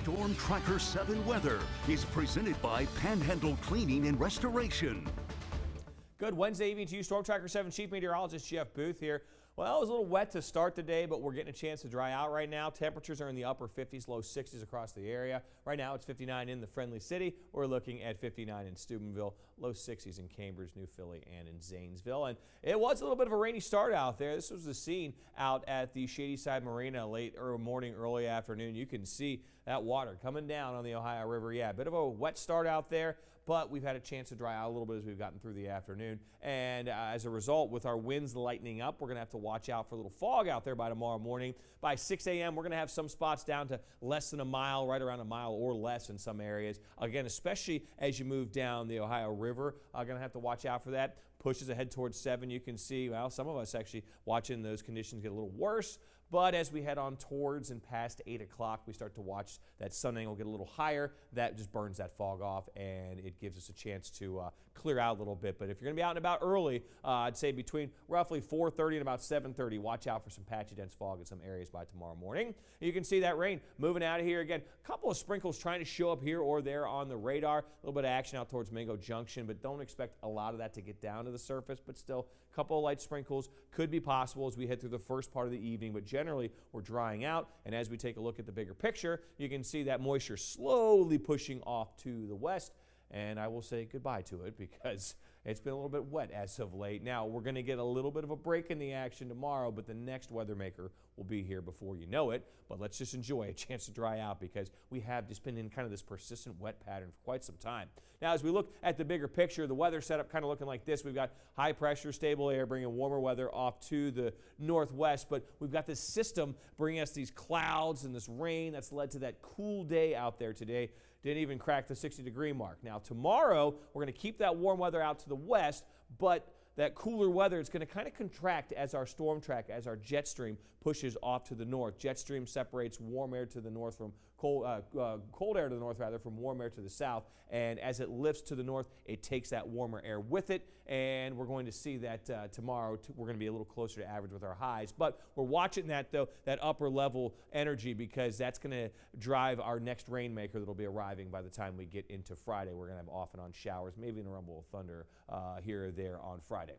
Storm Tracker 7 weather is presented by Panhandle Cleaning and Restoration. Good Wednesday evening to you, Storm Tracker 7 Chief Meteorologist Jeff Booth here. Well, it was a little wet to start the day, but we're getting a chance to dry out right now. Temperatures are in the upper 50s, low 60s across the area. Right now it's 59 in the Friendly City. We're looking at 59 in Steubenville, low 60s in Cambridge, New Philly, and in Zanesville. And it was a little bit of a rainy start out there. This was the scene out at the Shadyside Marina late morning, early afternoon. You can see that water coming down on the Ohio River. Yeah, a bit of a wet start out there, but we've had a chance to dry out a little bit as we've gotten through the afternoon. And as a result, with our winds lightening up, we're going to have to watch out for a little fog out there by tomorrow morning. By 6 a.m., we're going to have some spots down to less than a mile, right around a mile or less in some areas. Again, especially as you move down the Ohio River, going to have to watch out for that. Pushes ahead towards 7. You can see, well, some of us actually watching those conditions get a little worse. But as we head on towards and past 8 o'clock, we start to watch that sun angle get a little higher. That just burns that fog off, and it gives us a chance to clear out a little bit. But if you're going to be out and about early, I'd say between roughly 4:30 and about 7:30, watch out for some patchy dense fog in some areas by tomorrow morning. You can see that rain moving out of here. Again, a couple of sprinkles trying to show up here or there on the radar. A little bit of action out towards Mingo Junction, but don't expect a lot of that to get down to the surface. But still, a couple of light sprinkles could be possible as we head through the first part of the evening. But generally, we're drying out. And as we take a look at the bigger picture, you can see that moisture slowly pushing off to the west. And I will say goodbye to it because it's been a little bit wet as of late. Now, we're going to get a little bit of a break in the action tomorrow, but the next weather maker will be here before you know it. But let's just enjoy a chance to dry out because we have just been in kind of this persistent wet pattern for quite some time. Now, as we look at the bigger picture, the weather setup kind of looking like this. We've got high pressure, stable air bringing warmer weather off to the northwest, but we've got this system bringing us these clouds and this rain that's led to that cool day out there today. Didn't even crack the 60-degree mark. Now, tomorrow, we're going to keep that warm weather out to the west, but that cooler weather is going to kind of contract as our storm track, as our jet stream pushes off to the north. Jet stream separates warm air to the north from cold air to the north, rather, from warm air to the south. And as it lifts to the north, it takes that warmer air with it. And we're going to see that tomorrow we're going to be a little closer to average with our highs. But we're watching that, though, that upper level energy, because that's going to drive our next rainmaker that'll be arriving by the time we get into Friday. We're going to have off and on showers, maybe in a rumble of thunder here or there on Friday.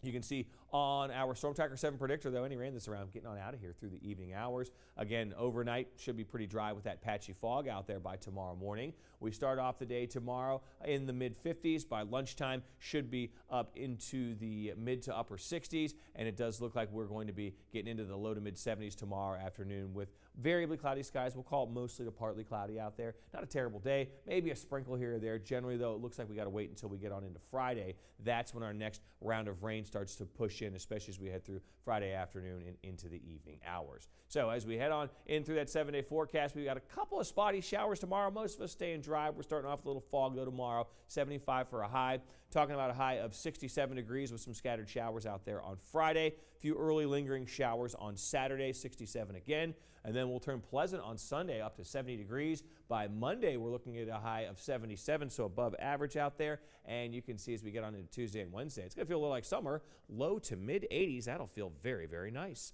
You can see on our Storm Tracker 7 predictor, though, any rain that's around getting on out of here through the evening hours. Again, overnight should be pretty dry with that patchy fog out there by tomorrow morning. We start off the day tomorrow in the mid-50s. By lunchtime, should be up into the mid to upper 60s, and it does look like we're going to be getting into the low to mid-70s tomorrow afternoon with variably cloudy skies. We'll call it mostly to partly cloudy out there. Not a terrible day. Maybe a sprinkle here or there. Generally, though, it looks like we got to wait until we get on into Friday. That's when our next round of rain starts to push in, especially as we head through Friday afternoon and into the evening hours. So as we head on in through that 7-day forecast, we've got a couple of spotty showers tomorrow. Most of us staying dry. We're starting off with a little fog, though, tomorrow. 75 for a high. Talking about a high of 67 degrees with some scattered showers out there on Friday. A few early lingering showers on Saturday, 67 again. And then we'll turn pleasant on Sunday up to 70 degrees. By Monday, we're looking at a high of 77, so above average out there. And you can see as we get on into Tuesday and Wednesday, it's going to feel a little like summer. Low to mid 80s. That'll feel very, very nice.